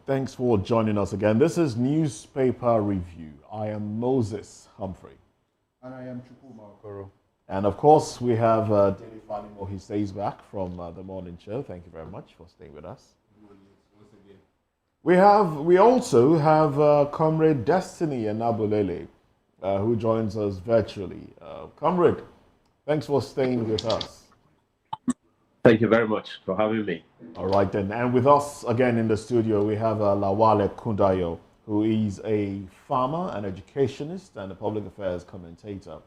Thanks for joining us again. This is Newspaper Review. I am Moses Humphrey. And I am Chukwu Maokoro. And of course, we have Daily Fanimo. He stays back from the morning show. Thank you very much for staying with us. We also have Comrade Destiny Enabulele, who joins us virtually. Comrade, thanks for staying with us. Thank you very much for having me. All right then, and with us again in the studio, we have Lawale Kundayo, who is a farmer, an educationist, and a public affairs commentator.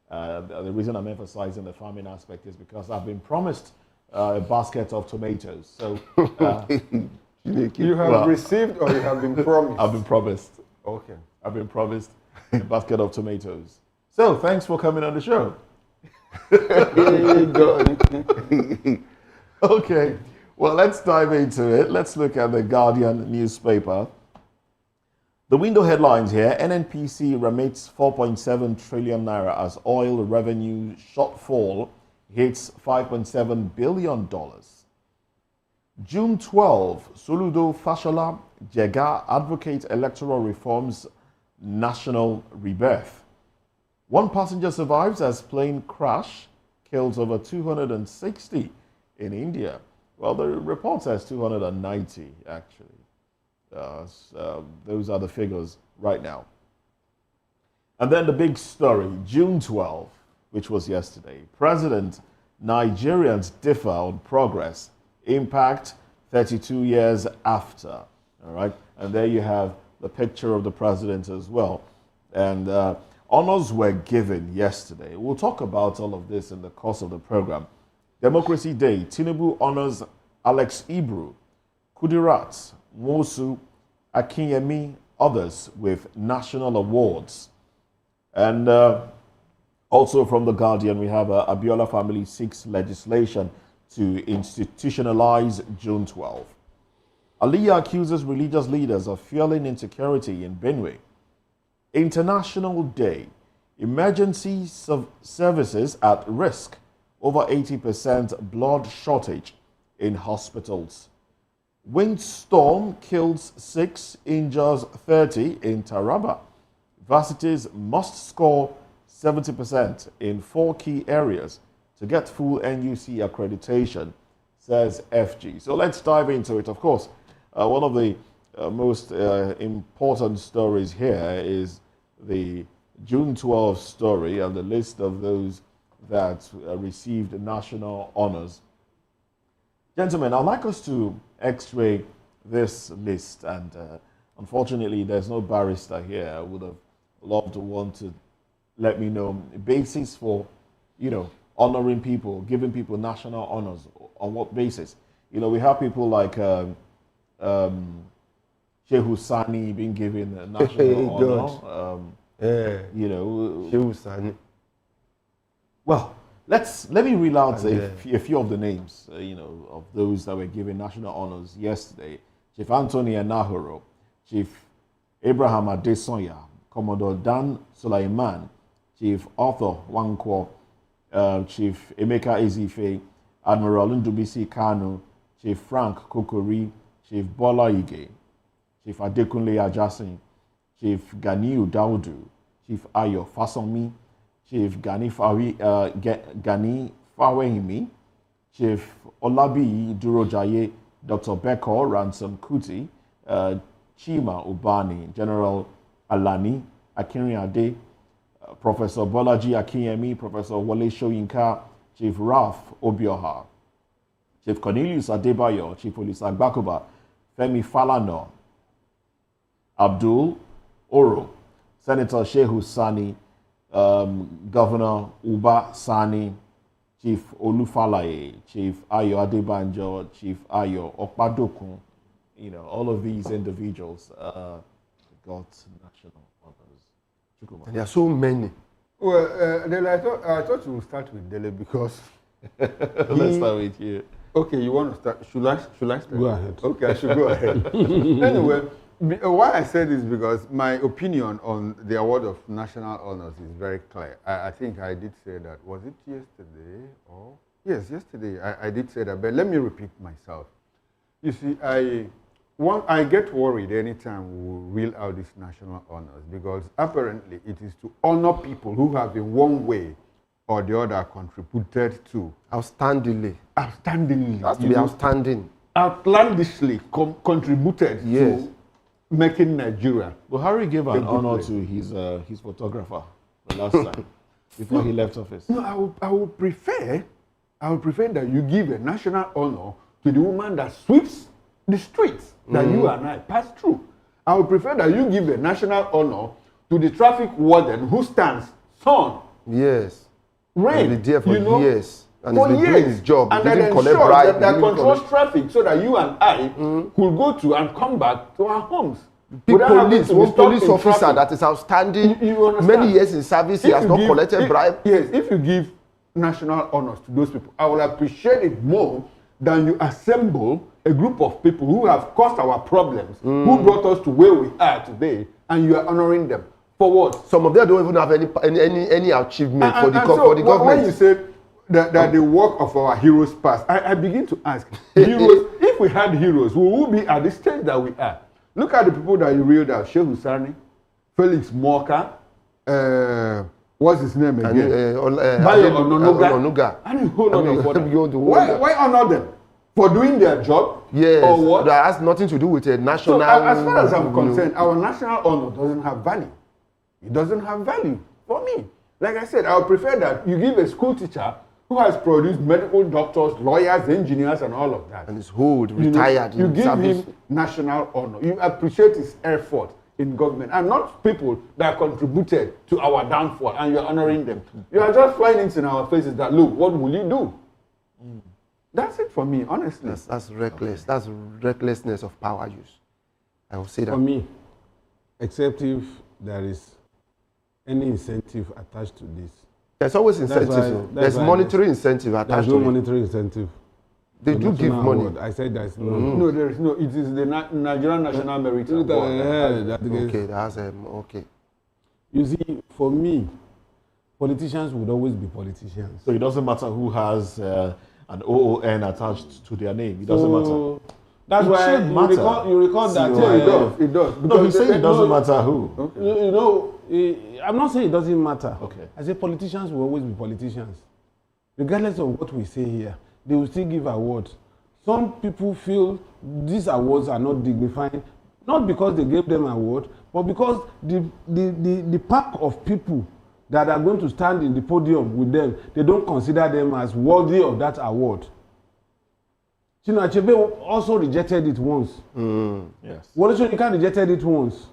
The reason I'm emphasizing the farming aspect is because I've been promised a basket of tomatoes. So you have received or you have been promised? I've been promised. Okay. I've been promised a basket of tomatoes. So thanks for coming on the show. Okay, well, let's dive into it. Let's look at the Guardian newspaper. The window headlines here: NNPC remits 4.7 trillion naira as oil revenue shortfall hits $5.7 billion. June 12, Soludo Fashola Jega advocate electoral reforms, national rebirth. One passenger survives as plane crash kills over 260 in India. Well, the report says 290, actually. Those are the figures right now. And then the big story, June 12, which was yesterday. President, Nigerians differ on progress. Impact 32 years after. All right. And there you have the picture of the president as well. And honors were given yesterday. We'll talk about all of this in the course of the program. Democracy Day, Tinubu honors Alex Ibru, Kudirat, Mosu, Akinyemi, others with national awards. And also from The Guardian, we have Abiola family seeks legislation to institutionalize June 12. Aliyah accuses religious leaders of fueling insecurity in Benue. International Day, emergency services at risk, over 80% blood shortage in hospitals. Windstorm kills 6, injures 30 in Taraba. Varsities must score 70% in 4 key areas to get full NUC accreditation, says FG. So let's dive into it. Of course, one of the most important stories here is the June 12 story and the list of those that received national honors. Gentlemen, I'd like us to x-ray this list, and unfortunately there's no barrister here. I would have loved to want to let me know the basis for, honoring people, giving people national honors. On what basis? We have people like Shehu Sani being given a national honor. Shehu Sani. Well, let me reel out a few of the names, of those that were given national honors yesterday. Chief Anthony Anahoro, Chief Abraham Adesoya, Commodore Dan Sulaiman, Chief Arthur Wankwo, Chief Emeka Ezife, Admiral Ndubisi Kanu, Chief Frank Kokori, Chief Bola Ige, Chief Adekunle Ajasin, Chief Ganiu Daudu, Chief Ayo Fasomi, Chief Gani Fawehimi, Chief Olabi Durojaye, Dr. Beko Ransom Kuti, Chima Ubani, General Alani Akinriade, Professor Bolaji Akinyemi, Professor Wole Soyinka, Chief Ralph Obioha, Chief Cornelius Adebayo, Chief Olisa Agbakuba, Femi Falana, Abdul Oro, Senator Shehu Sani, Governor Uba Sani, Chief Olufalaye, Chief Ayo Adebanjo, Chief Ayo Okpadokun, all of these individuals got national honors. There are so many. Well, Dele, I thought you would start with Dele because let's start with you. Okay, you want to start? Should I start? Go ahead. Okay, I should go ahead. Anyway, why I said this because my opinion on the award of national honors is very clear. I think I did say that. Was it yesterday? Yes, yesterday I did say that. But let me repeat myself. You see, I get worried anytime we reel out these national honors because apparently it is to honor people who have in one way or the other contributed to. Outstandingly. Outstandingly. It has to be outstanding. Outlandishly contributed Yes. to making Nigeria. Buhari gave an good honor place. to his photographer the last time before he left office. No, I would prefer that you give a national honor to the woman that sweeps the streets that you and I pass through. I would prefer that you give a national honor to the traffic warden who stands sun, Yes. rain, He's been there for you know, years. And for he's been years, doing his job. and He that didn't collect ensures bribe. that He didn't controls collect- traffic so that you and I could go to and come back to our homes. Big without having police, to be one stuck police in officer traffic. that is outstanding, You understand? many years in service, he If has you not give- collected if- bribe. Yes, if you give national honors to those people, I will appreciate it more than you assemble a group of people who have caused our problems, who brought us to where we are today, and you are honoring them. For what? Some of them don't even have any achievement for the so for the government. when you say that the work of our heroes past, I begin to ask, heroes, if we had heroes, we would be at the stage that we are. Look at the people that you reeled out. Shehu Sani, Felix Morka, what's his name again? Bayo Ononuga. And a whole lot of others. Why honor them? For doing their job? Yes, Or what? that has nothing to do with a national. So as far as I'm concerned, our national honor doesn't have value. It doesn't have value for me. Like I said, I would prefer that you give a school teacher who has produced medical doctors, lawyers, engineers, and all of that. And he's old, You know, retired. You in give service. him national honor. You appreciate his effort in government, and not people that contributed to our downfall, and you're honoring them. You are just flying into our faces that, look, what will you do? That's it for me, honestly. That's reckless. That's recklessness of power use. I will say that. For me, except if there is any incentive attached to this. There's always That's incentive. why- though. that's There's why monetary incentive There's attached no to it. monetary incentive. They The do give national money. award. I said there's no. No, there is no. It is the Nigerian National Merit Award. Okay, that's okay. You see, for me, politicians would always be politicians. So it doesn't matter who has an OON attached to their name. It doesn't matter. That's It why should you matter. record that. See, Yeah, it does. It does. No, he's saying it doesn't no, matter who. You know, I'm not saying it doesn't matter. Okay. I say politicians will always be politicians. Regardless of what we say here, they will still give awards. Some people feel these awards are not dignified, not because they gave them award, but because the pack of people that are going to stand in the podium with them, they don't consider them as worthy of that award. Chinua Achebe also rejected it once. Yes. Wole Soyinka rejected it once.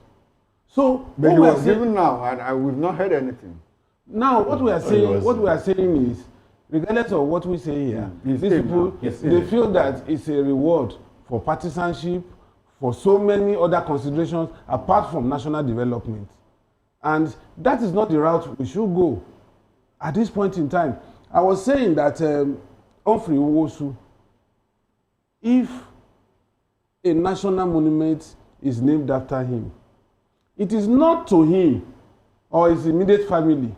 So But he what we are was saying given now, and we've not heard anything. now, what we are he saying, was- what we are saying is, regardless of what we say here, He's these in people now. He's they in. feel that it's a reward for partisanship, for so many other considerations apart from national development, and that is not the route we should go at this point in time. I was saying that Humphrey Nwosu, if a national monument is named after him, it is not to him or his immediate family.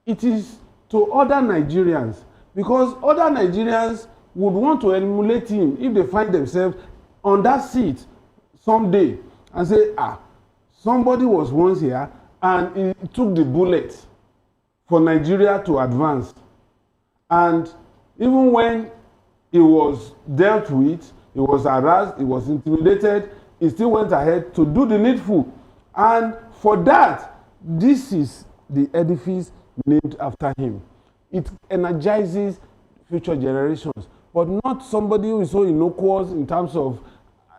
It is to other Nigerians, because other Nigerians would want to emulate him if they find themselves on that seat someday and say, somebody was once here and he took the bullet for Nigeria to advance. And even when he was dealt with, he was harassed, he was intimidated, he still went ahead to do the needful. And for that, this is the edifice named after him. It energizes future generations, but not somebody who is so innocuous in terms of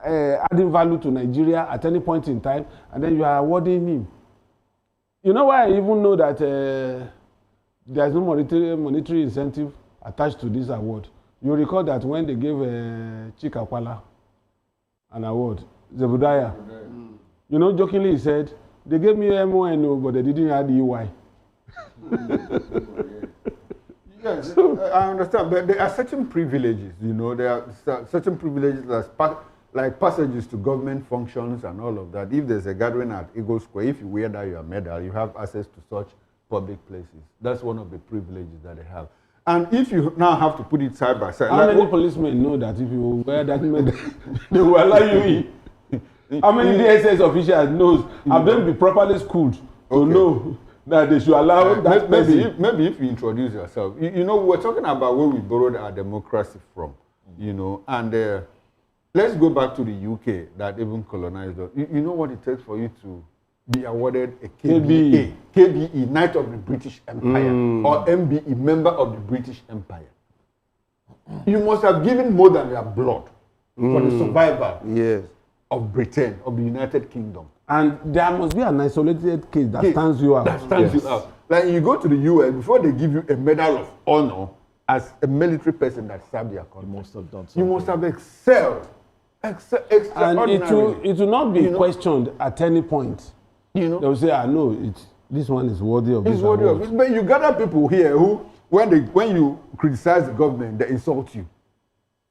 adding value to Nigeria at any point in time, and then you are awarding him. You know why I even know that there is no monetary incentive attached to this award? You recall that when they gave Chika Kwala an award, Zebudaya, you know, jokingly he said, they gave me MON, but they didn't add EY. Yes, I understand, but there are certain privileges, you know, there are certain privileges like passages to government functions and all of that. If there's a gathering at Eagle Square, if you wear that your medal, you have access to such public places. That's one of the privileges that they have. And if you now have to put it side by side, How many policemen know that if you wear that medal, they will allow you in? How many DSS officials knows have them been properly schooled to know that they should allow that person? Maybe if you introduce yourself, you know, we're talking about where we borrowed our democracy from, you know, and let's go back to the UK that even colonized us. You know what it takes for you to be awarded a KBE, Knight of the British Empire, or MBE, Member of the British Empire. You must have given more than your blood for the survival of Britain, of the United Kingdom. And there must be an isolated case that stands you out. That stands you out. Like you go to the US, before they give you a medal of honor as a military person that served their country, You must have done you something. must have excelled. And it will not be questioned at any point. You know, They will say, I know this one is worthy of it's this worthy of award. it. But you gather people here who, when you criticize the government, they insult you.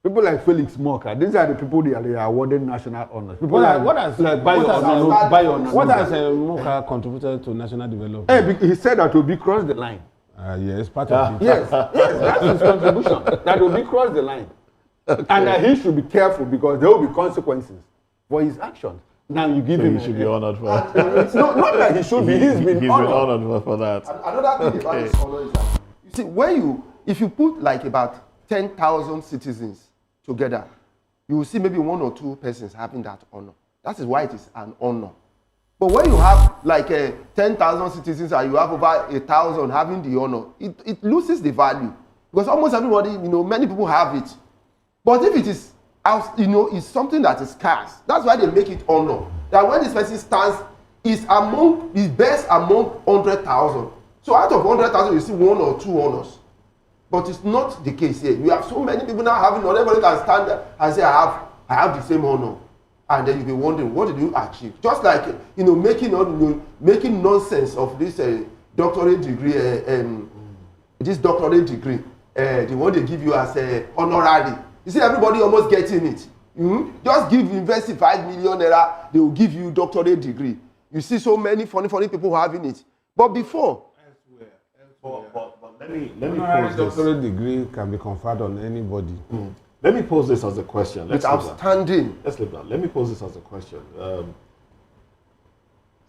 People like Felix Moka, these are the people they are awarded national honors. People What has Moka contributed to national development? He said that Obi crossed the line. Yes, part of it. Yes, that's his contribution. That Obi crossed the line. Okay. And that he should be careful because there will be consequences for his actions. Now you give him. He should be honored for that. It's not that he should be. He's been honored for that. Another thing about this honor is that, you see, if you put like about 10,000 citizens together, you will see maybe one or two persons having that honor. That is why it is an honor. But when you have like 10,000 citizens and you have over 1,000 having the honor, it loses the value. Because almost everybody, you know, many people have it. But if it is, you know, it's something that is scarce. That's why they make it honor. That when this person stands, is best among 100,000. So out of 100,000, you see one or two honors. But it's not the case here. You have so many people now having honor. Everybody can stand there and say, I have the same honor. And then you'll be wondering, what did you achieve? Just like, you know, making nonsense of this doctorate degree, the one they give you as a honorary. You see, everybody almost getting it. Just give university 5 million naira, they will give you doctorate degree. You see so many funny people having it. But before, But let me Honorary pose this. doctorate degree can be conferred on anybody. Let me pose this as a question. it's outstanding. Let's leave that. Let me pose this as a question.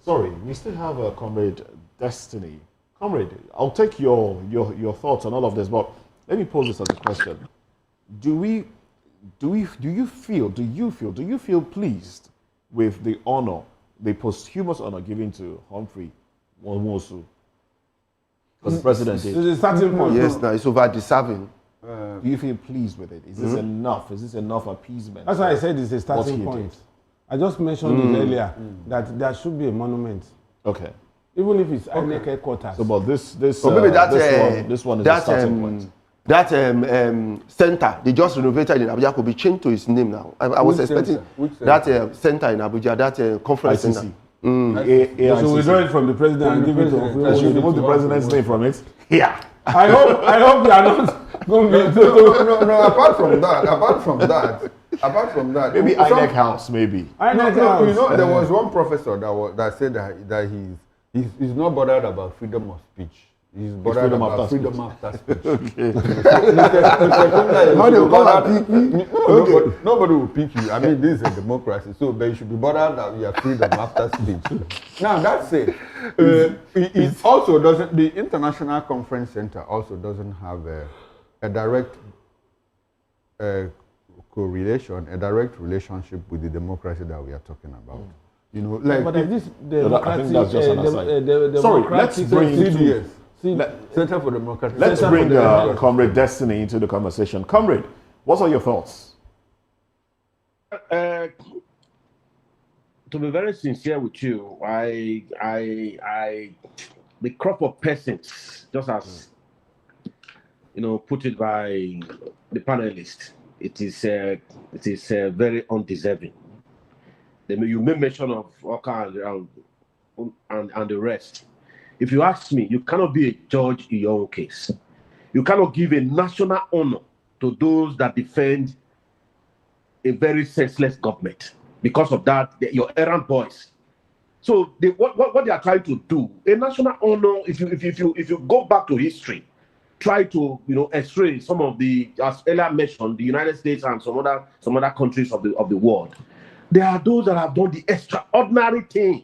Sorry, we still have a Comrade Destiny. Comrade, I'll take your thoughts on all of this, but let me pose this as a question. Do you feel pleased with the honor, the posthumous honor given to Humphrey Nwosu? Because the president did. There's a starting point. Yes, now it's over deserving. Do you feel pleased with it? Is this enough? Is this enough appeasement? That's why I said it's a starting What he point. I just mentioned it earlier that there should be a monument, Okay. even if it's INEC headquarters. So, but this maybe this one is a starting point. That center they just renovated in Abuja could be changed to its name now. I was Which expecting center? Which that center in Abuja, that conference ICC. center. They should withdraw it from the president and give it to. They should remove the president's name from it. Yeah. I hope you are not going to be. No. Apart from that, Maybe INEC House, maybe. You know, there was one professor that said that he's not bothered about freedom of speech. He's bothered freedom about after freedom after speech. How they will call and pick me? Nobody will pick you. I mean, this is a democracy, so they should be bothered that we have freedom after speech. Now, that's it. It also doesn't. The International Conference Center also doesn't have a direct correlation, a direct relationship with the democracy that we are talking about. You know, like But this I think that's just an aside. Sorry, let's bring CDS. See, Center for Democratic. Let's Center for bring Democratic. Comrade Destiny into the conversation. Comrade, what are your thoughts? To be very sincere with you, the crop of persons, just as put it by the panelists, it is very undeserving. You made mention of Oka and the rest. If you ask me, you cannot be a judge in your own case. You cannot give a national honor to those that defend a very senseless government. Because of that, your errant boys. So what they are trying to do, a national honor, if you go back to history, try to x-ray some of the, as earlier mentioned, the United States and some other countries of the world. There are those that have done the extraordinary thing,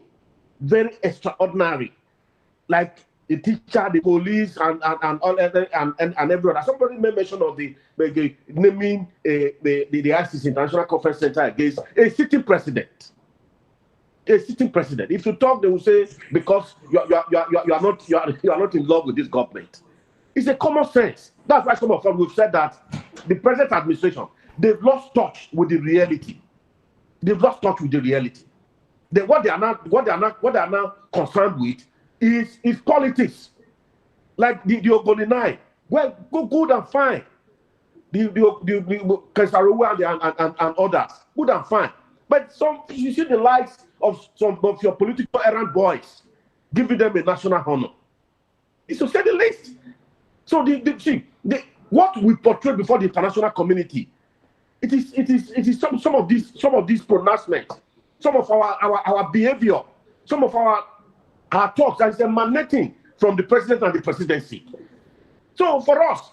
very extraordinary, like the teacher, the police, and all other, and everyone. Somebody made mention of the naming the ICC International Conference Center against a sitting president. A sitting president. If you talk, they will say because you are not in love with this government. It's a common sense. That's why some of us we've said that the present administration, they've lost touch with the reality. They've lost touch with the reality. What they are now concerned with is politics. Like the Ogoni 9. Well, good and fine. The Kesarowa and others, good and fine. But you see the likes of some of your political errand boys, giving them a national honor. It's to say the least. So what we portray before the international community, it is some of these pronouncements, some of our behavior, some of our talks that is emanating from the president and the presidency. So for us,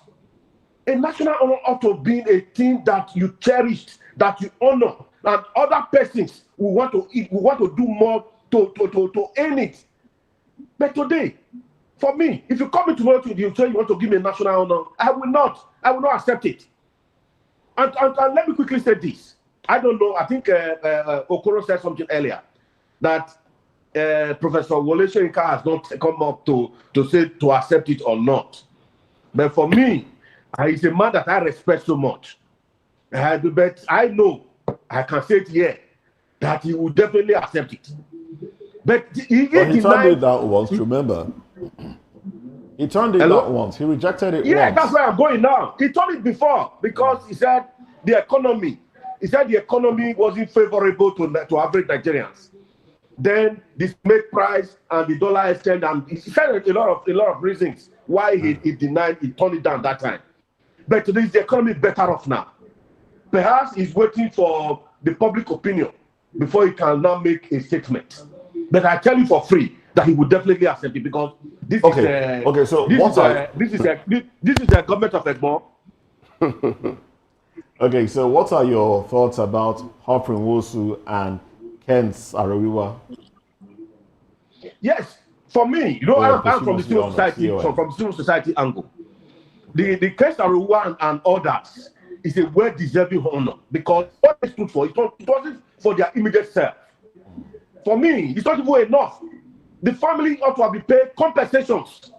a national honor ought to be a thing that you cherished, that you honor, and other persons will want to do more to earn it. But today, for me, if you come into work with you say you want to give me a national honor, I will not accept it. And let me quickly say this. I don't know, I think Okoro said something earlier, that Professor Wole Soyinka has not come up to say to accept it or not. But for me, he's a man that I respect so much. But I know, I can say it here, that he will definitely accept it. But he turned it down once, remember? He turned it down once. He rejected it once. Yeah, that's where I'm going now. He told it before because he said the economy wasn't favorable to average Nigerians. Then the milk price and the dollar exchange, and he said a lot of reasons why he denied, he turned it down that time. But today the economy better off now. Perhaps he's waiting for the public opinion before he can now make a statement. But I tell you for free that he would definitely accept it because this is the government of Egbo. Okay, so what are your thoughts about Humphrey Nwosu and Kent Arawiwa? Yes, for me, I'm from the civil society, from civil society angle. The Kent Arawiwa and others is a well-deserving honor because what they stood for, it wasn't for their immediate self. For me, it's not even enough. The family ought to be paid compensations,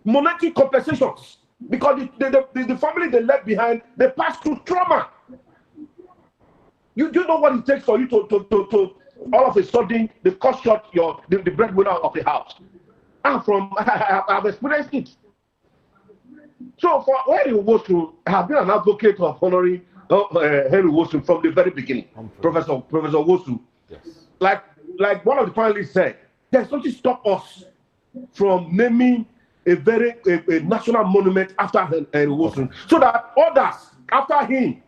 monetary compensations, because the family they left behind, they passed through trauma. You know what it takes for you to all of a sudden they cut short the breadwinner of the house. I've experienced it. So for Henry Nwosu, I have been an advocate of honoring Henry Nwosu from the very beginning. Professor Nwosu. Yes. Like one of the panelists said, there's something stop us from naming a national monument after Henry Nwosu, so that others after him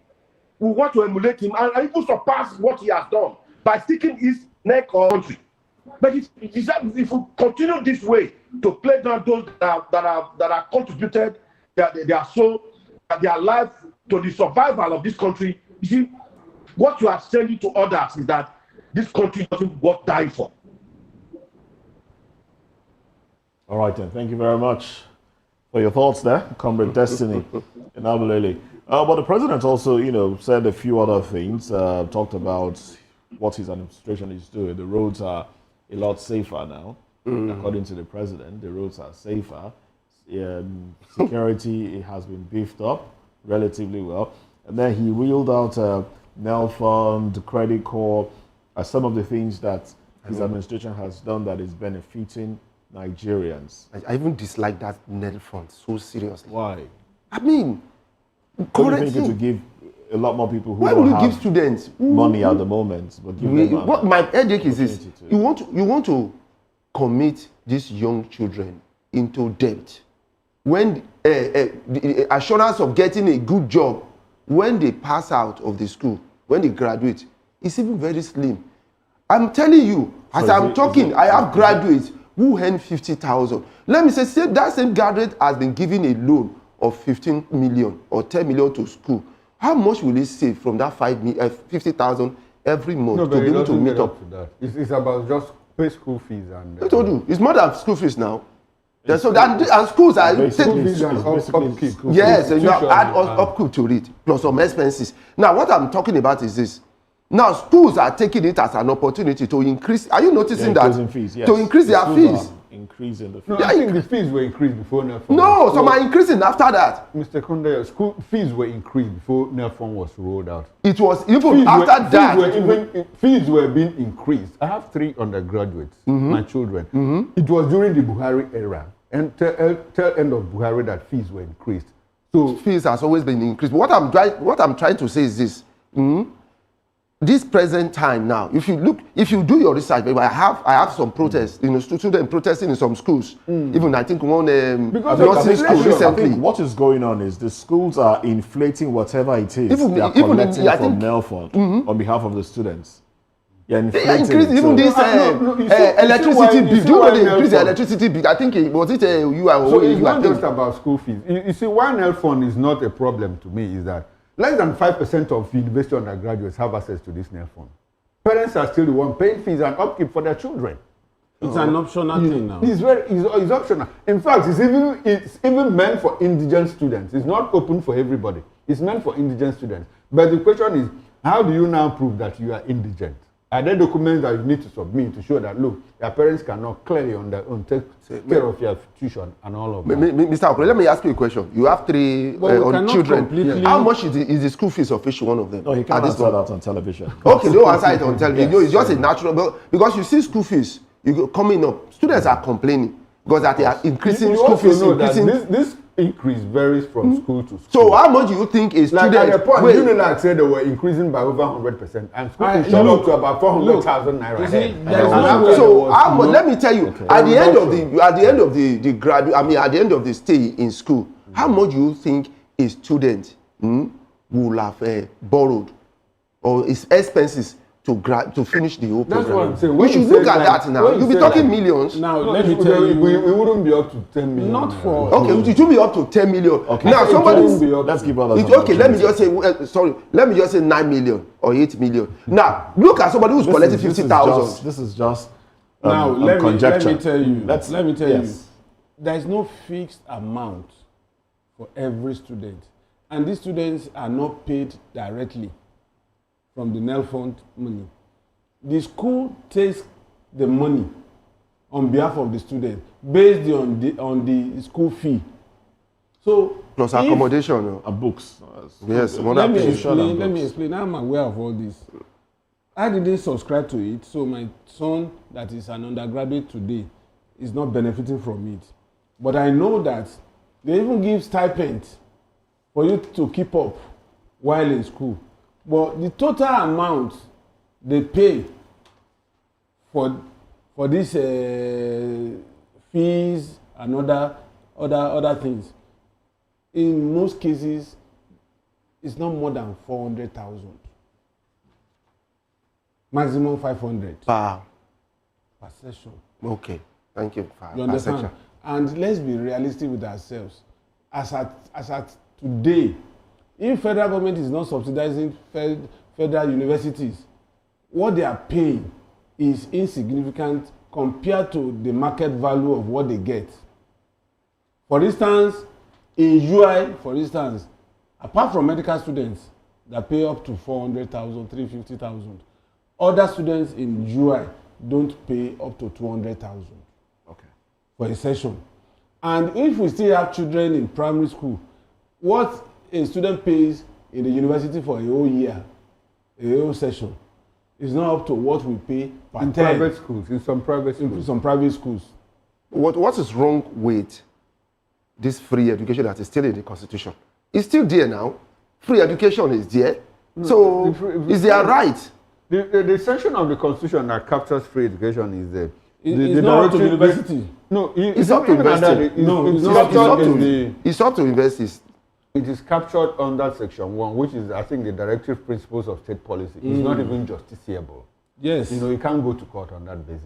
will want to emulate him and even surpass what he has done by sticking his neck or country. But if we continue this way to play down those that are contributed their soul, their life to the survival of this country, you see, what you are saying to others is that this country doesn't worth dying for. All right, then. Thank you very much for your thoughts there, Comrade Destiny in Abulele. But the president also, said a few other things, talked about what his administration is doing. The roads are a lot safer now, according to the president. The roads are safer. Security has been beefed up relatively well. And then he wheeled out Nel Fund, Credit Corps, some of the things that his administration has done that is benefiting Nigerians. I even dislike that Nel Fund so seriously. Why? I mean, Don't you think it would give a lot more people who why don't will you have give students money at the moment, but give them what my headache is this: opportunity you want to commit these young children into debt when the assurance of getting a good job when they pass out of the school, when they graduate, is even very slim. I'm telling you, as I'm talking, I have graduates who earn 50,000. Let me say that same graduate has been given a loan of 15 million or 10 million to school. How much will he save from that 50,000 every month No, to but be it able to doesn't meet get up. up to that. It's about just pay school fees and. I told you, it's more than school fees now. So that and schools are basically- Fees and basically upkeep. school yes, and you have Tuition add and- upkeep to it plus some expenses. Now, what I'm talking about is this. Now, schools are taking it as an opportunity to increase. Are you noticing that? Increasing fees, yes. To increase The their schools fees. are increasing the fees. No, I think the fees were increased before NELFON. No, some are increasing after that. Mr. Kunde, school fees were increased before NELFON was rolled out. It was even after that. Fees were being increased. I have 3 undergraduates, my children. It was during the Buhari era and till end of Buhari that fees were increased. So fees has always been increased. But what I'm trying to say is this. This present time now, if you do your research, I have some protests, students protesting in some schools. Even I think one Because nursing of school inflation. I recently. think what is going on is the schools are inflating whatever it is Even- they are even collecting in- I from think- NELFON on behalf of the students. They are inflating increasing it. even this you see electricity why- you bill. see Do you know why they increase the NELFON? electricity bill? I think was it you are So it's you are not paying. just about school fees. You see, why NELFON is not a problem to me is that less than 5% of university undergraduates have access to this NELFON. Parents are still the one paying fees and upkeep for their children. It's an optional thing now. It's optional. In fact, it's even meant for indigent students. It's not open for everybody. It's meant for indigent students. But the question is, how do you now prove that you are indigent? Are there documents that you need to submit to show that, look, your parents cannot clearly on their own take care of your tuition and all of that? Mr. Okoro, let me ask you a question. You have 3 Well, we cannot children. completely- How much is the school fees of each one of them? No, he at can't this answer moment? that on television. Okay, don't answer it on television. Yes. It's just a natural, because you see school fees coming up. Students are complaining because that they are increasing You school also fees. know that Increasing. this increase varies from school to school. So how much do you think a Like student? at the point, wait, Unilag said they were increasing by over 100%, and school fees I- shot look, up to about 400,000 naira. you see, And there is after no way- there so was how much? no- Let me tell you. At the end of the grad, I mean, at the end of the stay in school, how much do you think a student will have borrowed or his expenses to finish the whole program? That's what I'm saying. We When should you look say at like- that now. when You'll be say talking like- millions. Now, No, let me we- tell we, you, we wouldn't be up to 10 million. Not naira. for- Okay, it will be up to 10 million. Okay. Now It somebody. wouldn't be up Let's to- give others an Okay, let me opportunity. just say let me just say 9 million or 8 million. Now look at somebody who's collecting 50,000. This is just now let conjecture. me tell you. Let me tell you. yes. There is no fixed amount for every student, and these students are not paid directly from the NELFON money. The school takes the money on behalf of the student based on the school fee. So Plus if- accommodation. And books. Yes, one let me tuition explain. and Let me books. explain. I'm aware of all this. I didn't subscribe to it, so my son, that is an undergraduate today, is not benefiting from it. But I know that they even give stipend for you to keep up while in school. But the total amount they pay for these fees and other things, in most cases, it's not more than 400,000. Maximum 500 Per session. okay, thank you. You understand? And let's be realistic with ourselves. As at today, if federal government is not subsidizing federal universities, what they are paying is insignificant compared to the market value of what they get. For instance, in UI, for instance, apart from medical students that pay up to 400,000, 350,000, other students in UI don't pay up to 200,000 for a session. And if we still have children in primary school, what a student pays in the university for a whole year, a whole session, is not up to what we pay per In term private schools, in some private schools. in some private schools. What is wrong with this free education that is still in the constitution? It's still there now. Free education is there. So is their right? The section of the constitution that captures free education is the It's not up to directory- university. No, It's up to even under university. the- No, it's it's not up to captured in university. the- It's up to universities. It is captured under section 1, which is, I think, the directive principles of state policy. It's not even justiciable. Yes. You know, you can't go to court on that basis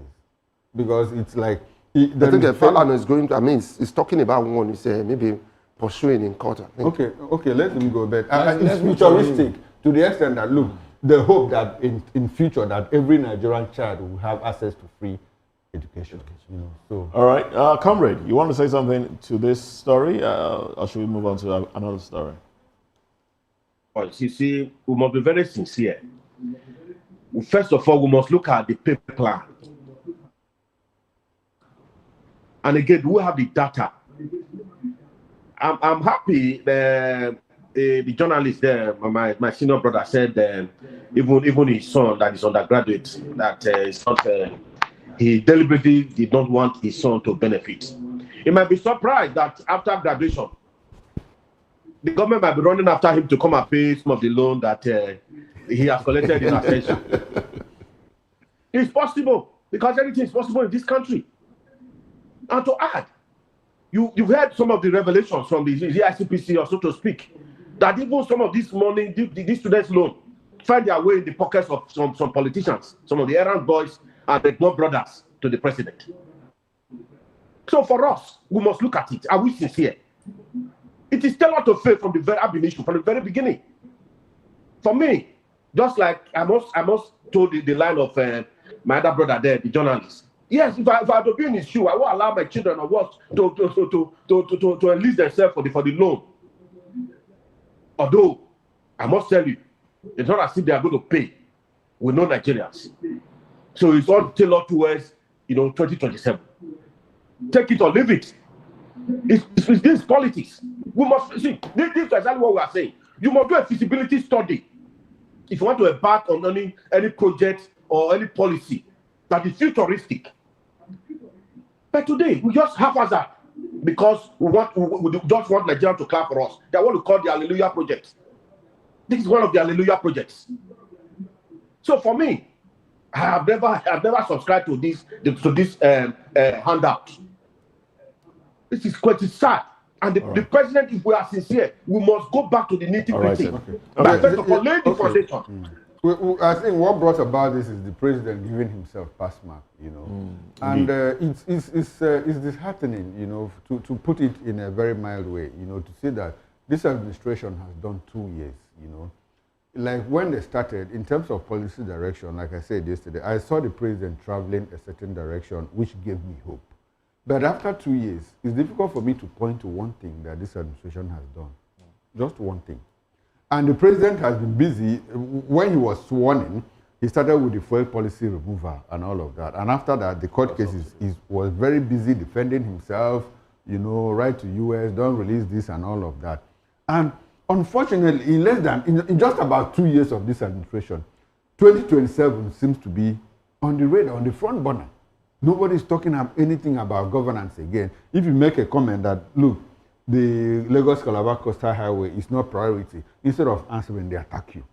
because it's like. I think the Falana is going to, I mean, it's talking about one, it's maybe pursuing in court. I think. Okay, let him go. But Let's it's move on. futuristic to the extent that, look, the hope that in future that every Nigerian child will have access to free education. You know, so. All right, comrade, you want to say something to this story, or should we move on to another story? You see, we must be very sincere. First of all, we must look at the paper plan. And again, we have the data. I'm happy the journalist there, my senior brother said even his son that is undergraduate, that is not, he deliberately did not want his son to benefit. He might be surprised that after graduation, the government might be running after him to come and pay some of the loan that he has collected in ascension. It's possible, because anything is possible in this country. And to add, you've heard some of the revelations from the ICPC, or so to speak, that even some of this money, these students' loan, find their way in the pockets of some politicians, some of the errand boys and the blood brothers to the president. So for us, we must look at it. Are we sincere? It is still out of faith from the very ab initio, from the very beginning. For me, just like I must told the line of my other brother there, the journalist. Yes, if I had to be in his shoe, I won't allow my children or what to enlist themselves for the loan. Although I must tell you, it's not as if they are going to pay. We know Nigerians, so it's all tailored towards 2027. Take it or leave it. It's this politics. We must see. This is exactly what we are saying. You must do a feasibility study if you want to embark on any project or any policy that is futuristic. But today, we just haphazard because we just want Nigeria to clap for us. They are what we call the Hallelujah Project. This is one of the Hallelujah projects. So for me, I have never subscribed to this handout. This is quite sad. And the president, if we are sincere, we must go back to the nitty-gritty. But first of all, lay the foundation. I think what brought about this is the president giving himself pass mark, and it's disheartening, to put it in a very mild way, to say that this administration has done 2 years, like when they started in terms of policy direction. Like I said yesterday, I saw the president traveling a certain direction, which gave me hope. But after 2 years, it's difficult for me to point to one thing that this administration has done, just one thing. And the president has been busy. When he was sworn in, he started with the fuel policy removal and all of that. And after that, the court cases, he was very busy defending himself, right to US, don't release this and all of that. And unfortunately, in just about 2 years of this administration, 2027 seems to be on the radar, on the front burner. Nobody's talking anything about governance again. If you make a comment that, look, the Lagos-Calabar Coastal Highway is not priority, instead of answering, they attack you.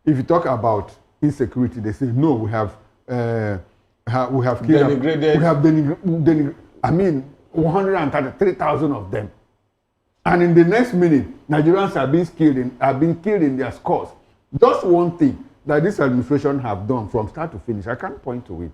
If you talk about insecurity, they say, no, we have killed, denigrated. We have denigrated, 133,000 of them. And in the next minute, Nigerians are being killed in their scores. Just one thing that this administration have done from start to finish, I can't point to it.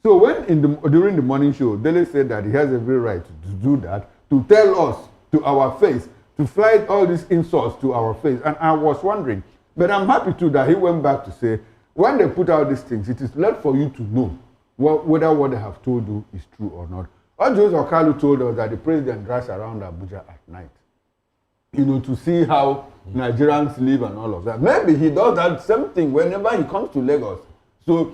So when during the morning show, Dele said that he has every right to do that, to tell us to our face, to fly all these insults to our face. And I was wondering, but I'm happy too that he went back to say, when they put out these things, it is left for you to know whether what they have told you is true or not. Ojos Okalu told us that the president drives around Abuja at night, to see how Nigerians live and all of that. Maybe he does that same thing whenever he comes to Lagos. So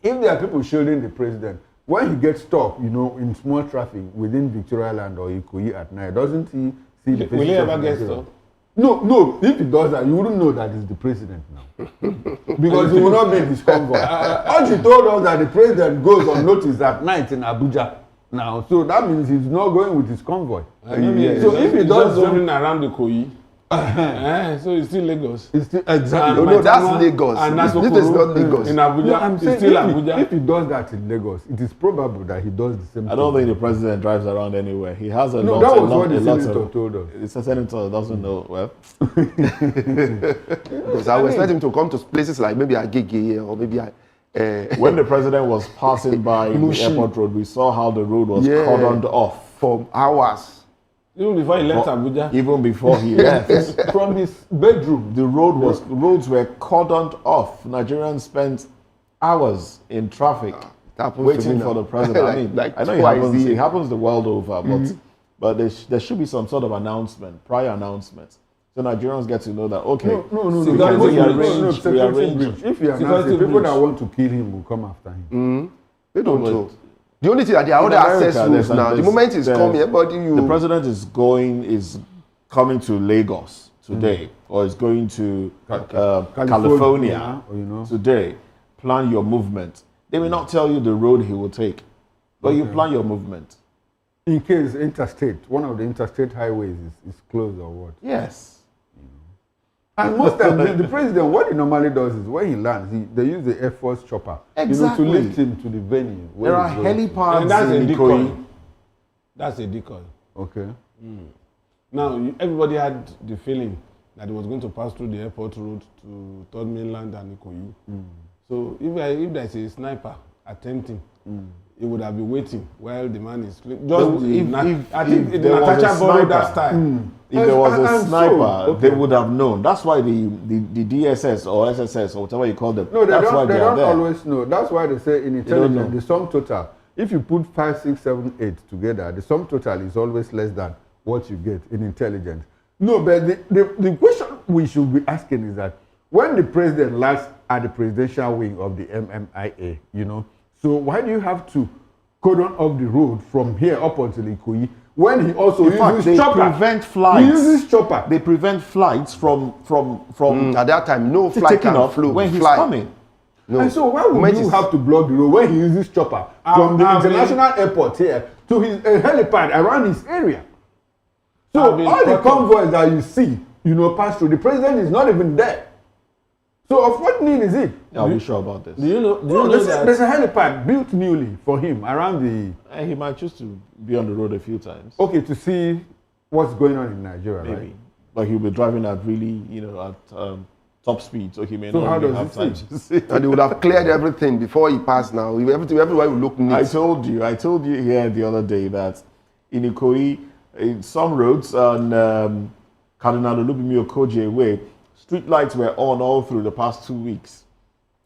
if there are people shielding the president, when he gets stuck, in small traffic within Victoria Land or Ikoyi at night, doesn't he see the president? Will he ever get stuck? No. If he does that, you wouldn't know that he's the president now. Because he will not be in his convoy. Oji told us that the president goes on notice at night in Abuja now. So that means he's not going with his convoy. So if he does something around the Koyi, so it's still Lagos. It's still, exactly. No, that's Lagos. And this is not Lagos. In Abuja, it's still Abuja. If he does that in Lagos, it is probable that he does the same thing. I don't think the president drives around anywhere. He has a lot. That was what the senator told us. The senator doesn't know. Well, because I was expecting him to come to places like maybe Agege or maybe when the president was passing by the airport road, we saw how the road was cordoned off for hours. Even before he left Abuja. Even before he left. From his bedroom. The roads were cordoned off. Nigerians spent hours in traffic waiting for the president. I mean, I know it happens the world over, but there should be some sort of announcement, prior announcement, so Nigerians get to know that okay, we arrange. If you announce it, people that want to kill him will come after him. They don't know. The only thing that there are other access routes now. The moment he's coming, the president is coming to Lagos today, or is going to California today. Plan your movement. They may not tell you the road he will take, but you plan your movement. In case one of the interstate highways is closed or what? Yes. And most times, the president, what he normally does is when he lands, they use the Air Force chopper to lift him to the venue. There are helipads. And that's a decoy. That's a decoy. Okay. Now, everybody had the feeling that he was going to pass through the airport road to Third Mainland and Ikoyi. So if there's a sniper attempting, he would have been waiting while the man is sleeping. I think Natasha borrowed that style. If there was a sniper, they would have known. That's why the DSS or SSS or whatever you call them. No, they don't always know. That's why they say in intelligence, the sum total, if you put 5, 6, 7, 8 together, the sum total is always less than what you get in intelligence. No, but the question we should be asking is that when the president lands at the presidential wing of the MMIA, so why do you have to cordon off the road from here up until Ikoyi when he also uses chopper? Prevent flights. He uses chopper. They prevent flights from at that time, no flight can fly when he's coming. No. And so why would you have to block the road when he uses chopper from the international airport here to his helipad around his area? So all the convoys that you see, pass through, the president is not even there. So of what need is it? Are we sure about this? Do you know that there's a helipad built newly for him around the... He might choose to be on the road a few times. Okay, to see what's going on in Nigeria, maybe. Right? But he'll be driving at really, at top speed, so he may not really have time to see. And they would have cleared everything before he passed now. Everywhere will look neat. I told you here the other day that in Ikoyi, in some roads on Cardinal Olubimi Okoje Way, street lights were on all through the past 2 weeks.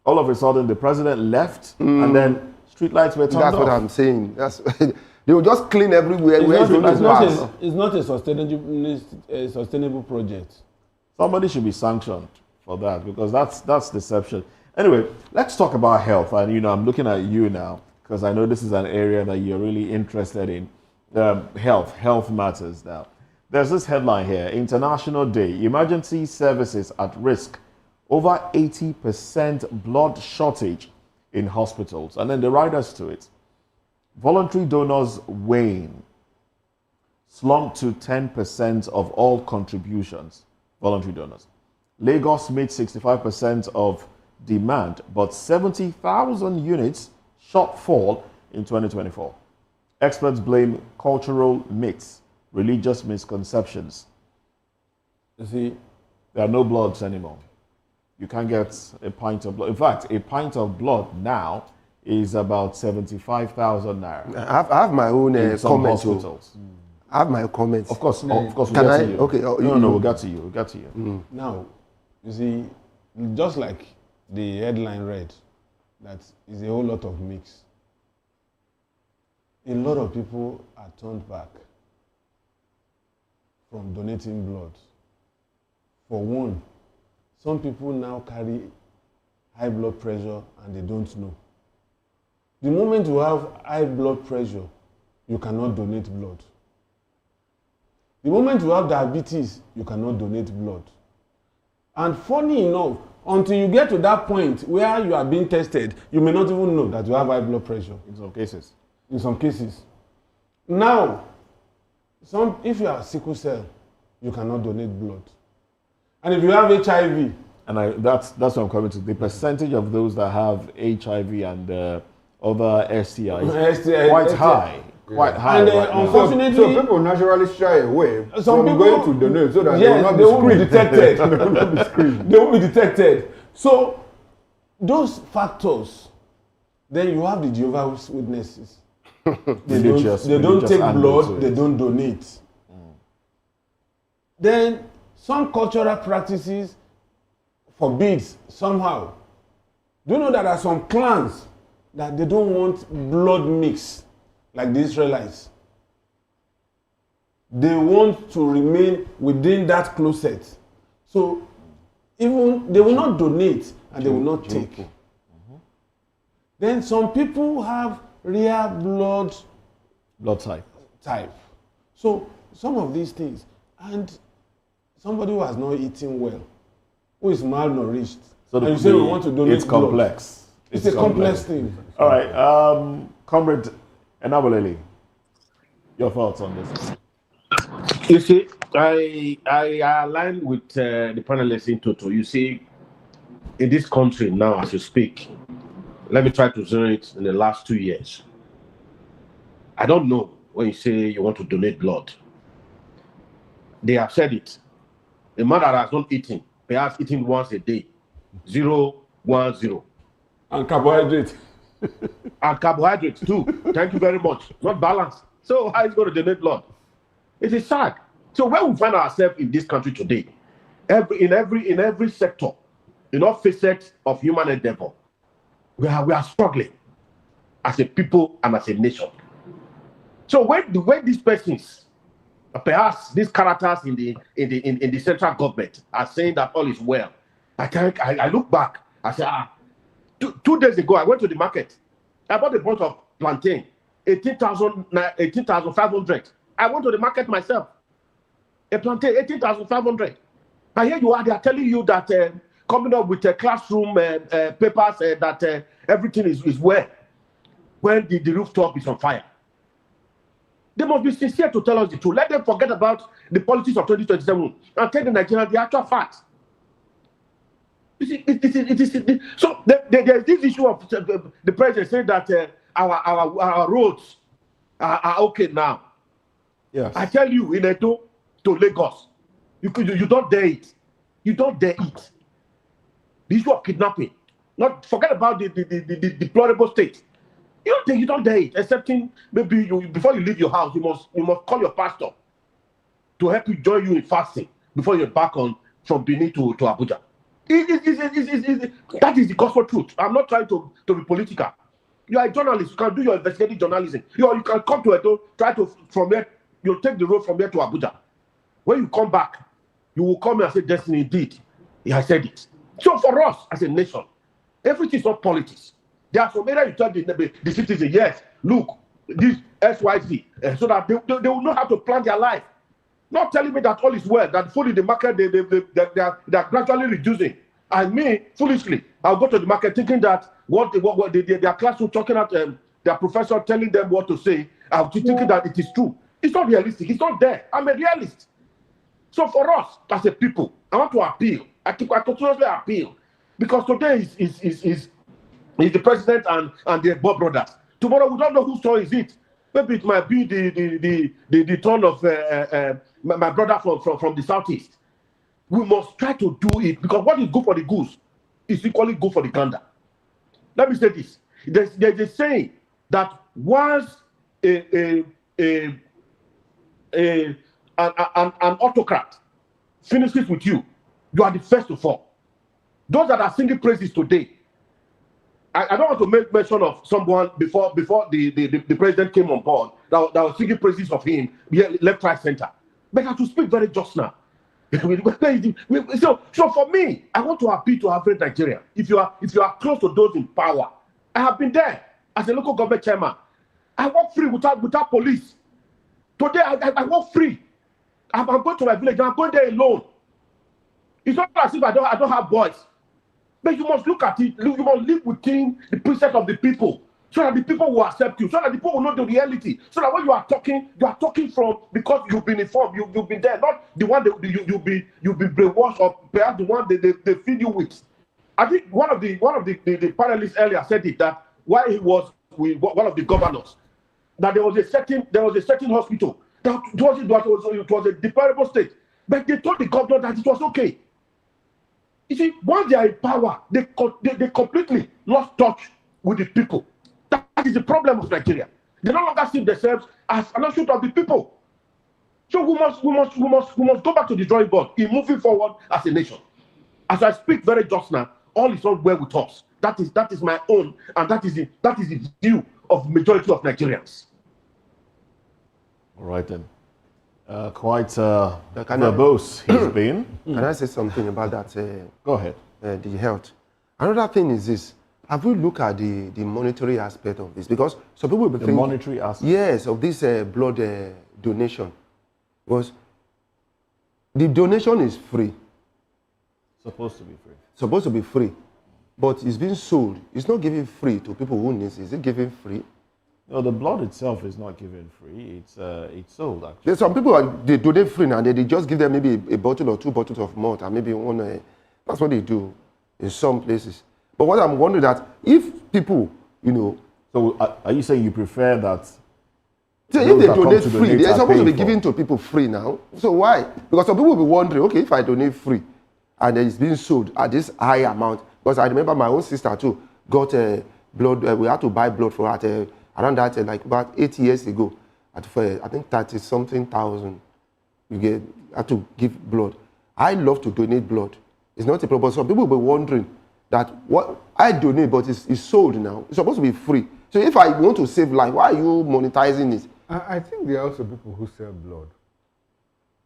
All of a sudden, the president left, and then street lights were turned off. That's what I'm saying. They will just clean everywhere. It's not a sustainable project. Somebody should be sanctioned for that, because that's deception. Anyway, let's talk about health. And I'm looking at you now because I know this is an area that you're really interested in. Health matters now. There's this headline here: International Day, Emergency Services at Risk, over 80% blood shortage in hospitals. And then the riders to it: voluntary donors wane, slumped to 10% of all contributions. Voluntary donors. Lagos made 65% of demand, but 70,000 units shortfall in 2024. Experts blame cultural myths, religious misconceptions. You see, there are no bloods anymore. You can't get a pint of blood. In fact, a pint of blood now is about 75,000 naira. I have my own comments. Hospitals. I have my comments. Of course, we'll get to you. Okay. We'll get to you. Now, you see, just like the headline read, that is a whole lot of mix. A lot of people are turned back from donating blood. For one, some people now carry high blood pressure and they don't know. The moment you have high blood pressure, you cannot donate blood. The moment you have diabetes, you cannot donate blood. And funny enough, until you get to that point where you are being tested, you may not even know that you have high blood pressure. In some cases. Now, if you have sickle cell, you cannot donate blood. And if you have HIV, and that's what I'm coming to. The percentage of those that have HIV and other STIs quite high. Quite high. And right unfortunately, so people naturally shy away from going to donate so that they won't be detected. They won't be detected. So those factors, then you have the Jehovah's Witnesses. They don't take blood, they don't donate. Then some cultural practices forbids somehow. Do you know that there are some clans that they don't want blood mix like the Israelites? They want to remain within that closet. So even they will not donate and they will not take. Then some people have rare blood type. So some of these things, and somebody who has not eaten well, who is malnourished, So and you say we want to donate it's blood. complex. It's a complex thing. All right, Comrade Enabolele, your thoughts on this? You see, I align with the panelists in total. You see, in this country now, as you speak, let me try to zero it in the last 2 years. I don't know when you say you want to donate blood. They have said it. A man that has not eaten, perhaps eating once a day, 0, 1, 0. And carbohydrate. And carbohydrates too. Thank you very much. Not balanced. So how is going to donate blood? It is sad. So where we find ourselves in this country today, in every sector, in all facets of human endeavor, we are struggling as a people and as a nation. So when these persons, perhaps these characters in the central government, are saying that all is well, I look back. I say, 2 days ago I went to the market. I bought a bunch of plantain, 18,500. I went to the market myself. A plantain, 18,500. And here you are, they are telling you that coming up with classroom papers that everything is well when the rooftop is on fire. They must be sincere to tell us the truth. Let them forget about the politics of 2027 and tell the Nigerians the actual facts. You see, so there's this issue of the president saying that our roads are okay now. Yes. I tell you, in Edo to Lagos, you don't dare it. You don't dare it. The issue of kidnapping. Not forget about the deplorable state. You don't dare it, excepting maybe before you leave your house, you must call your pastor to help you join you in fasting before you're back on from Benin to Abuja. That is the gospel truth. I'm not trying to be political. You are a journalist. You can do your investigative journalism. You can come to Edo, from here, you'll take the road from here to Abuja. When you come back, you will come and say, Destiny, indeed, he has said it. So for us as a nation, everything is not politics. There are some areas you tell the citizens, yes, look, this XYZ, so that they will know how to plan their life. Not telling me that all is well, that food in the market, they are gradually reducing. And me, foolishly, I'll go to the market thinking that their classroom talking at their professor telling them what to say, I'm thinking that it is true. It's not realistic. It's not there. I'm a realist. So for us, as a people, I want to appeal. I continuously appeal. Because today is the president and the Bob brothers. Tomorrow, we don't know whose turn is it. Maybe it might be the turn of my brother from the southeast. We must try to do it because what is good for the goose is equally good for the gander. Let me say this: there's a saying that once an autocrat finishes with you, you are the first to fall. Those that are singing praises today, I don't want to make mention of someone before the president came on board that was singing praises of him, left, right, center. But I have to speak very just now. So for me, I want to appeal to average Nigeria. If you are close to those in power, I have been there as a local government chairman. I work free without police. Today I work free. I'm going to my village and I'm going there alone. It's not as if I don't have voice. But you must look at it. You must live within the precepts of the people, so that the people will accept you, so that the people will know the reality, so that when you are talking from because you've been informed, you've been there, not the one that you've been brainwashed or perhaps the one they feed you with. I think one of the panelists earlier said it, that while he was with one of the governors, that there was a certain hospital that it was a deplorable state, but they told the governor that it was okay. You see, once they are in power, they completely lost touch with the people. That is the problem of Nigeria. They no longer see themselves as an offshoot of the people. So we must go back to the drawing board in moving forward as a nation. As I speak very just now, all is not well with us. That is my own, and that is the view of the majority of Nigerians. All right then. Quite verbose he's been. Can I say something about that? Go ahead. The health. Another thing is this. Have we looked at the monetary aspect of this? Because some people will be thinking, monetary aspect? Yes, of this blood donation. Because the donation is free. Supposed to be free. Supposed to be free. But it's being sold. It's not given free to people who need it. Is it given free? No, the blood itself is not given free. It's sold, actually. There's some people, they donate free now. They just give them maybe a bottle or 2 bottles of malt and maybe one. That's what they do in some places. But what I'm wondering that if people, So are you saying you prefer that? So if those they that come donate to free, donate they're are supposed to be paid for? given to people free now. So why? Because some people will be wondering, okay, if I donate free and it's being sold at this high amount, because I remember my own sister too got blood, we had to buy blood for her around that, like about 8 years ago, for I think 30-something thousand, you had to give blood. I love to donate blood. It's not a problem. Some people will be wondering that what I donate, but it's sold now. It's supposed to be free. So if I want to save life, why are you monetizing it? I think there are also people who sell blood.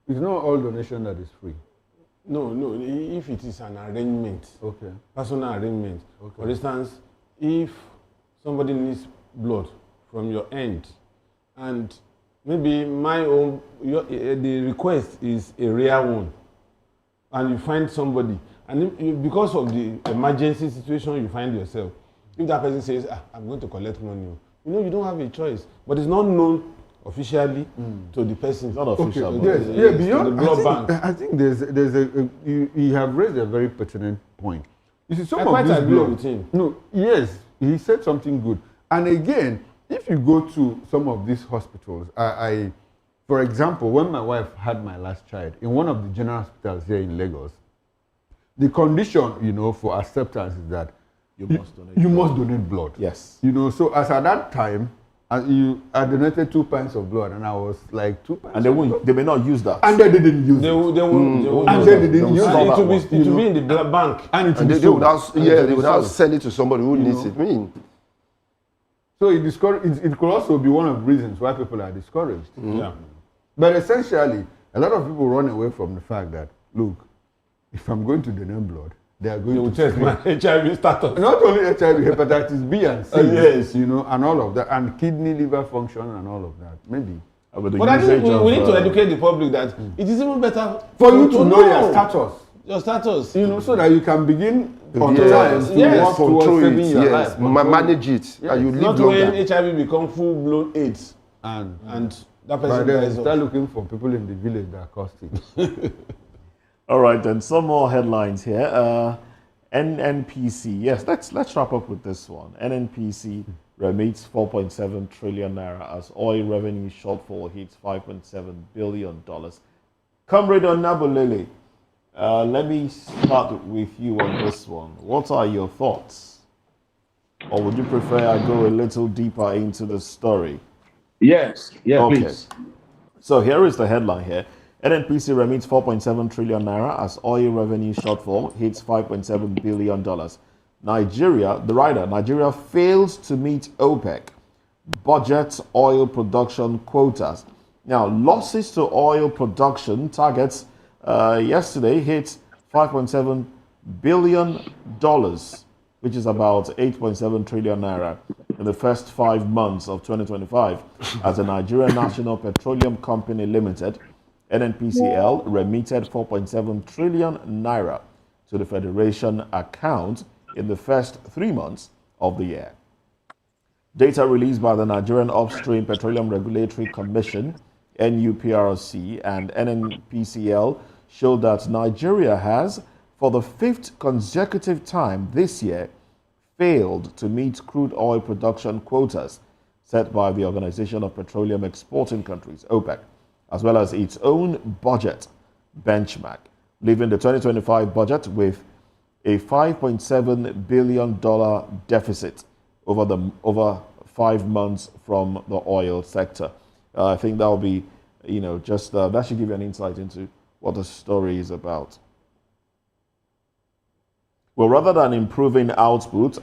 It's not all donation that is free. No, if it is an arrangement, Okay. personal arrangement. Okay. For instance, if somebody needs blood from your end, and maybe the request is a rare one, and you find somebody, and because of the emergency situation you find yourself, if that person says, I'm going to collect money, you don't have a choice, but it's not known officially to the person. It's not official. Okay. but Yes. it's- Beyond the blood bank. I think you have raised a very pertinent point. You see, some I of quite this agree blood. with him. No, yes, he said something good. And again, if you go to some of these hospitals, for example, when my wife had my last child in one of the general hospitals here in Lagos, the condition, for acceptance is that You must donate you blood. must donate blood. Yes. So as at that time, I donated 2 pints of blood, and I was like 2 pints. And they may not use that. And they didn't use They it. will And use then it. they didn't use stop And that it will one. be in the blood bank. And it will And be they sold. would have, they would have send it to somebody who needs it. So it could also be one of the reasons why people are discouraged. Yeah. But essentially, a lot of people run away from the fact that, look, if I'm going to donate blood, they are They going will to test my HIV status. not only HIV, hepatitis B and C, Yes. and all of that, and kidney, liver function, and all of that. Maybe With the But I think usage we need to of, educate the public that it is even better for you to know your status, Your status. so that you can begin on Yes, time to yes. work towards control saving it, your yes, life. manage it, and you live Not when longer. HIV become full-blown AIDS And and that by person then, dies start off. looking for people in the village that caused it. All right, then some more headlines here. NNPC. Yes, let's wrap up with this one. NNPC remits 4.7 trillion naira as oil revenue shortfall hits $5.7 billion. Comrade Onabulele, let me start with you on this one. What are your thoughts? Or would you prefer I go a little deeper into the story? Yes, yeah, Okay. please. So here is the headline here. NNPC remits 4.7 trillion naira as oil revenue shortfall hits $5.7 billion. Nigeria fails to meet OPEC budget oil production quotas. Now, losses to oil production targets yesterday hit $5.7 billion, which is about 8.7 trillion naira in the first 5 months of 2025 as the Nigerian National Petroleum Company Limited, NNPCL, remitted 4.7 trillion naira to the Federation account in the first 3 months of the year. Data released by the Nigerian Upstream Petroleum Regulatory Commission, NUPRC, and NNPCL showed that Nigeria has, for the 5th consecutive time this year, failed to meet crude oil production quotas set by the Organization of Petroleum Exporting Countries, OPEC, as well as its own budget benchmark, leaving the 2025 budget with a $5.7 billion deficit over 5 months from the oil sector. I think that will be just that should give you an insight into what the story is about. Well, rather than improving output,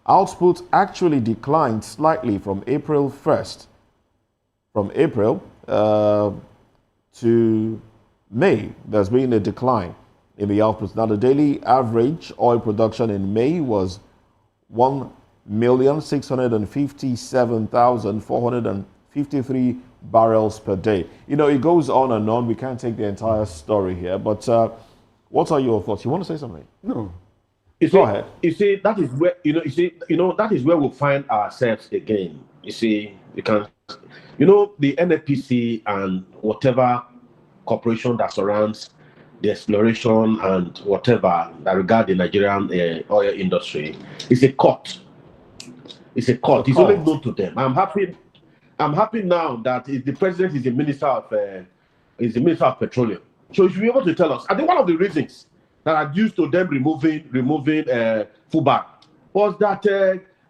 output actually declined slightly from April 1st. From April to May, there's been a decline in the output. Now, the daily average oil production in May was 1,657,453 barrels per day. It goes on and on. We can't take the entire story here, but what are your thoughts? You want to say something? No. Go ahead. You see, that is where that is where we find ourselves again. You see, the NNPC and whatever corporation that surrounds the exploration and whatever that regard the Nigerian oil industry is a court. It's a court. It's only known to them. I'm happy now that the president is the minister of petroleum. So you should be able to tell us. I think one of the reasons that are due to them removing Fubar was that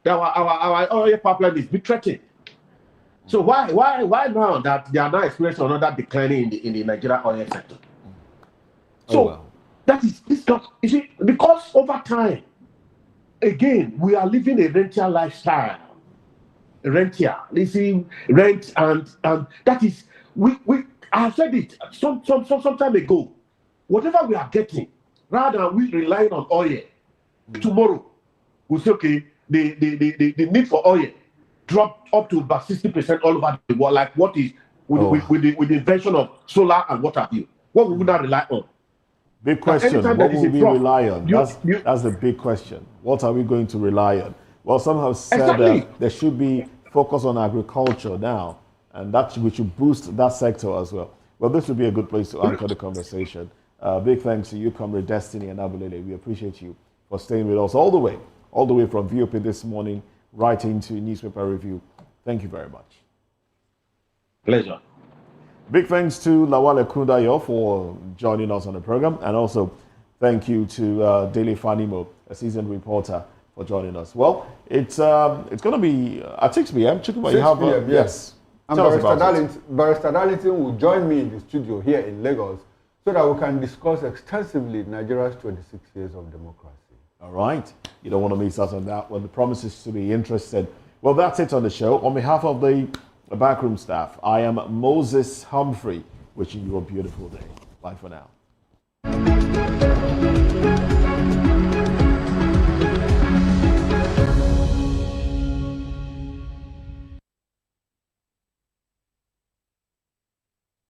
our oil pipeline is being threatened. So why now that they are now experiencing another declining in the Nigerian oil sector? So that is not, you see, because over time, again, we are living a rentier lifestyle. Rentier, you see, rent and that is I said it some time ago. Whatever we are getting, rather than we relying on oil, tomorrow we say okay, the need for oil dropped up to about 60% all over the world. Like what is with the invention of solar and what have you? What we would not rely on? Big question. What will we rely on? That's the big question. What are we going to rely on? Well, some have said there should be focus on agriculture now, and that we should boost that sector as well. Well, this would be a good place to anchor the conversation. Big thanks to you, Comrade Destiny and Abulele. We appreciate you for staying with us all the way from VOP this morning, right into Newspaper Review. Thank you very much. Pleasure. Big thanks to Lawale Kundayo for joining us on the program, and also thank you to Daily Fanimo, a seasoned reporter, for joining us. Well, it's going to be at 6 p.m. 6 p.m. Yes. And Barrister Darlington will join me in the studio here in Lagos so that we can discuss extensively Nigeria's 26 years of democracy. All right. You don't want to miss out on that one. The promises to be interested. Well, that's it on the show. On behalf of the backroom staff, I am Moses Humphrey, wishing you a beautiful day. Bye for now.